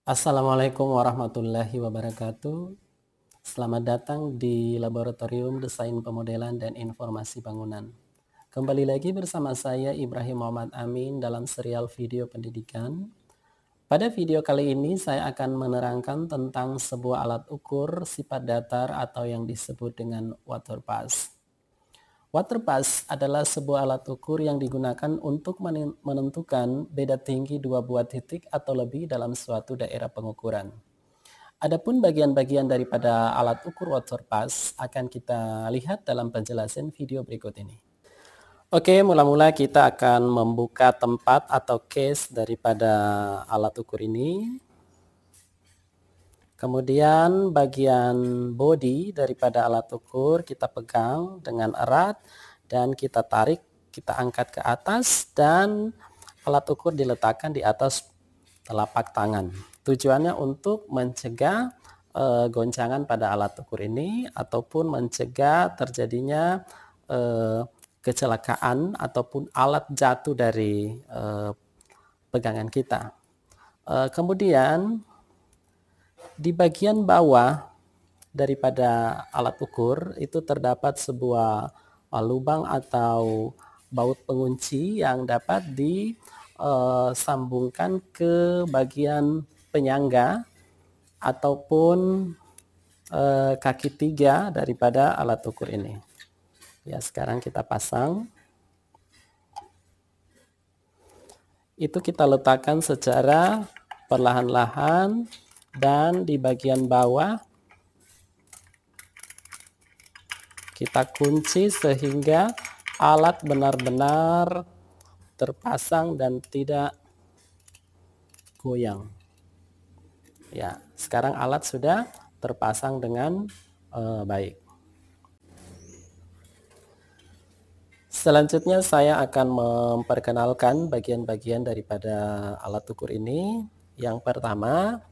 Assalamualaikum warahmatullahi wabarakatuh. Selamat datang di Laboratorium Desain Pemodelan dan Informasi Bangunan. Kembali lagi bersama saya Ibrahim Muhammad Amin dalam serial video pendidikan. Pada video kali ini saya akan menerangkan tentang sebuah alat ukur sifat datar atau yang disebut dengan water pass. Water pass adalah sebuah alat ukur yang digunakan untuk menentukan beda tinggi dua buah titik atau lebih dalam suatu daerah pengukuran. Adapun bagian-bagian daripada alat ukur water pass akan kita lihat dalam penjelasan video berikut ini. Oke, mula-mula kita akan membuka tempat atau case daripada alat ukur ini. Kemudian bagian body daripada alat ukur kita pegang dengan erat dan kita tarik, kita angkat ke atas dan alat ukur diletakkan di atas telapak tangan. Tujuannya untuk mencegah goncangan pada alat ukur ini ataupun mencegah terjadinya kecelakaan ataupun alat jatuh dari pegangan kita. Kemudian di bagian bawah daripada alat ukur itu terdapat sebuah lubang atau baut pengunci yang dapat disambungkan ke bagian penyangga ataupun kaki tiga daripada alat ukur ini. Ya, sekarang kita pasang. Itu kita letakkan secara perlahan-lahan. Dan di bagian bawah kita kunci sehingga alat benar-benar terpasang dan tidak goyang. Ya, sekarang alat sudah terpasang dengan baik. Selanjutnya saya akan memperkenalkan bagian-bagian daripada alat ukur ini. Yang pertama,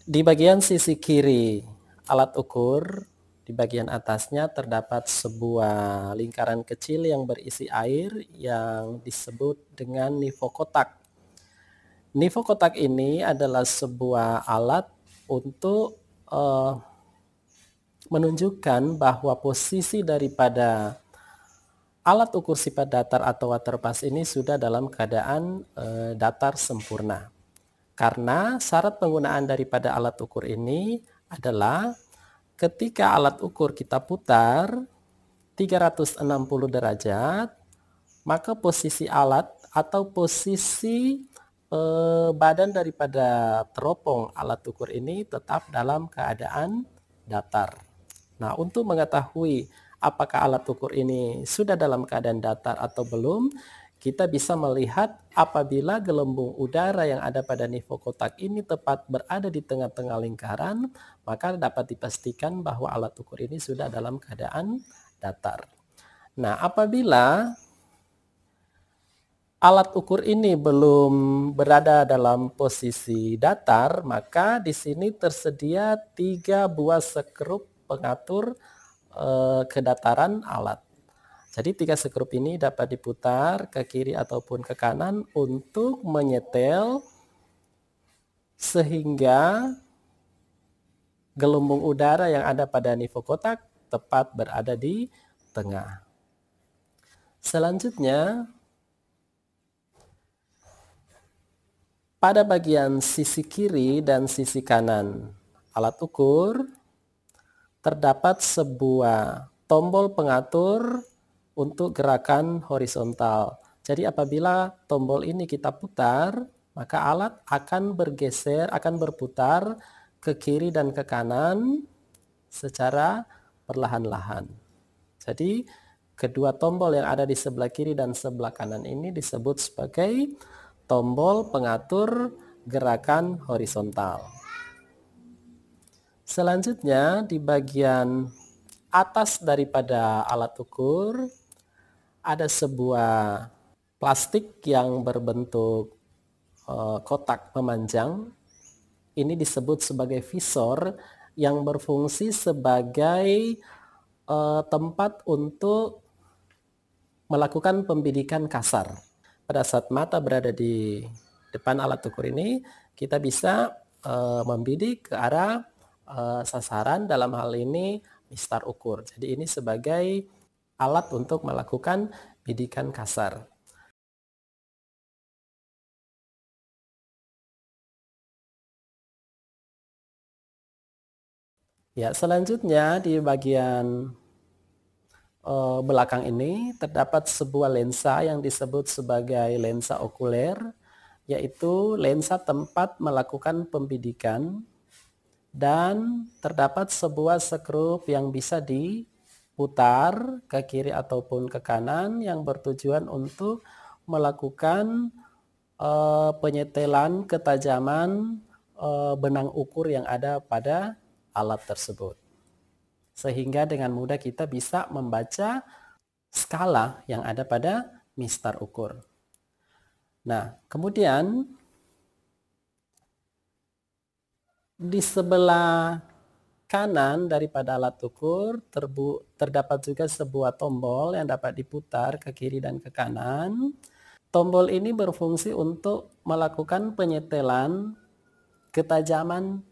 di bagian sisi kiri alat ukur, di bagian atasnya terdapat sebuah lingkaran kecil yang berisi air yang disebut dengan nivokotak. Nivokotak ini adalah sebuah alat untuk menunjukkan bahwa posisi daripada alat ukur sifat datar atau water pass ini sudah dalam keadaan datar sempurna. Karena syarat penggunaan daripada alat ukur ini adalah ketika alat ukur kita putar 360 derajat, maka posisi alat atau posisi badan daripada teropong alat ukur ini tetap dalam keadaan datar. Nah, untuk mengetahui apakah alat ukur ini sudah dalam keadaan datar atau belum, kita bisa melihat apabila gelembung udara yang ada pada nivokotak ini tepat berada di tengah-tengah lingkaran, maka dapat dipastikan bahwa alat ukur ini sudah dalam keadaan datar. Nah, apabila alat ukur ini belum berada dalam posisi datar, maka di sini tersedia 3 buah sekrup pengatur kedataran alat. Jadi 3 sekrup ini dapat diputar ke kiri ataupun ke kanan untuk menyetel sehingga gelembung udara yang ada pada nivokotak tepat berada di tengah. Selanjutnya, pada bagian sisi kiri dan sisi kanan alat ukur terdapat sebuah tombol pengatur untuk gerakan horizontal. Jadi apabila tombol ini kita putar, maka alat akan bergeser, akan berputar ke kiri dan ke kanan secara perlahan-lahan. Jadi kedua tombol yang ada di sebelah kiri dan sebelah kanan ini disebut sebagai tombol pengatur gerakan horizontal. Selanjutnya di bagian atas daripada alat ukur ada sebuah plastik yang berbentuk kotak memanjang. Ini disebut sebagai visor yang berfungsi sebagai tempat untuk melakukan pembidikan kasar. Pada saat mata berada di depan alat ukur ini, kita bisa membidik ke arah sasaran, dalam hal ini mistar ukur. Jadi ini sebagai alat untuk melakukan bidikan kasar. Ya, selanjutnya di bagian belakang ini terdapat sebuah lensa yang disebut sebagai lensa okuler, yaitu lensa tempat melakukan pembidikan, dan terdapat sebuah sekrup yang bisa diputar ke kiri ataupun ke kanan yang bertujuan untuk melakukan penyetelan ketajaman benang ukur yang ada pada alat tersebut. Sehingga dengan mudah kita bisa membaca skala yang ada pada mistar ukur. Nah, kemudian di sebelah kanan daripada alat ukur terdapat juga sebuah tombol yang dapat diputar ke kiri dan ke kanan. Tombol ini berfungsi untuk melakukan penyetelan ketajaman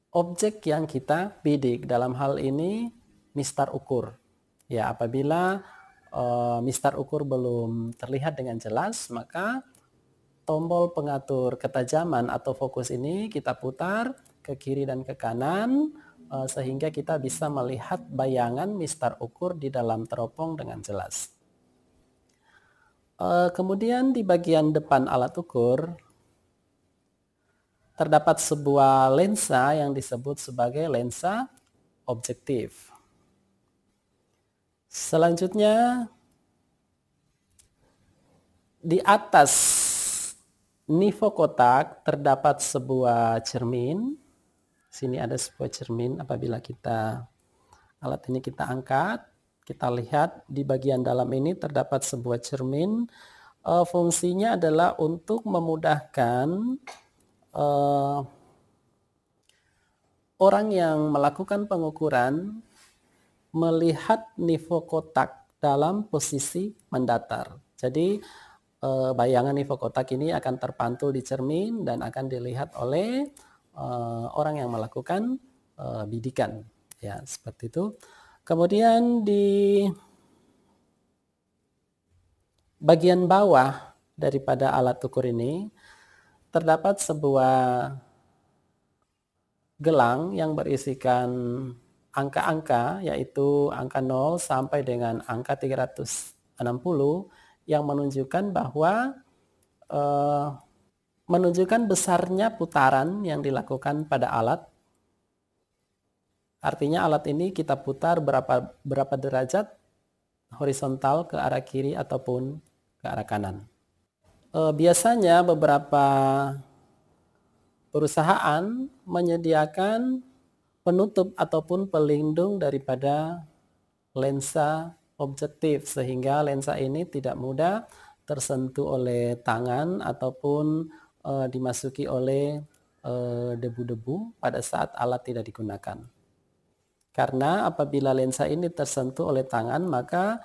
objek yang kita bidik, dalam hal ini mistar ukur. Ya, apabila mistar ukur belum terlihat dengan jelas, maka tombol pengatur ketajaman atau fokus ini kita putar ke kiri dan ke kanan sehingga kita bisa melihat bayangan mistar ukur di dalam teropong dengan jelas. Kemudian di bagian depan alat ukur terdapat sebuah lensa yang disebut sebagai lensa objektif. Selanjutnya, di atas nivou kotak terdapat sebuah cermin. Sini ada sebuah cermin. Apabila alat ini kita angkat, kita lihat di bagian dalam ini terdapat sebuah cermin. Fungsinya adalah untuk memudahkan orang yang melakukan pengukuran melihat nivou kotak dalam posisi mendatar. Jadi bayangan nivou kotak ini akan terpantul di cermin dan akan dilihat oleh orang yang melakukan bidikan. Ya, seperti itu. Kemudian di bagian bawah daripada alat ukur ini terdapat sebuah gelang yang berisikan angka-angka, yaitu angka 0 sampai dengan angka 360 yang menunjukkan bahwa menunjukkan besarnya putaran yang dilakukan pada alat. Artinya alat ini kita putar berapa derajat horizontal ke arah kiri ataupun ke arah kanan. Biasanya beberapa perusahaan menyediakan penutup ataupun pelindung daripada lensa objektif sehingga lensa ini tidak mudah tersentuh oleh tangan ataupun dimasuki oleh debu-debu pada saat alat tidak digunakan. Karena apabila lensa ini tersentuh oleh tangan, maka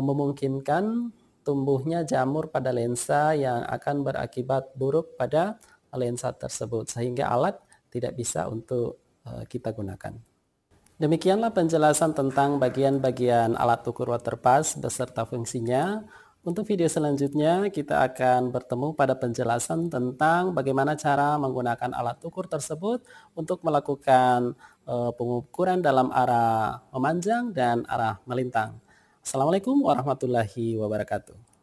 memungkinkan tumbuhnya jamur pada lensa yang akan berakibat buruk pada lensa tersebut sehingga alat tidak bisa untuk kita gunakan. Demikianlah penjelasan tentang bagian-bagian alat ukur waterpass beserta fungsinya. Untuk video selanjutnya kita akan bertemu pada penjelasan tentang bagaimana cara menggunakan alat ukur tersebut untuk melakukan pengukuran dalam arah memanjang dan arah melintang. Assalamualaikum warahmatullahi wabarakatuh.